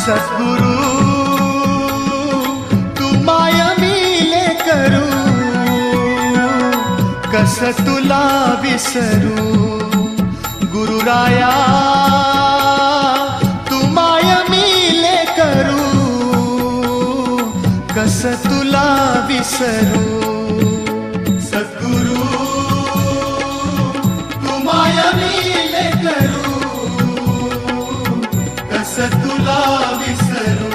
सद्गुरु तू माय मिले करू, कस तुला विसरू. गुरुराया तू माय मिले करू, कस तुला विसरू. सद्गुरु तू माय मिले करू, कस तुला विसरू.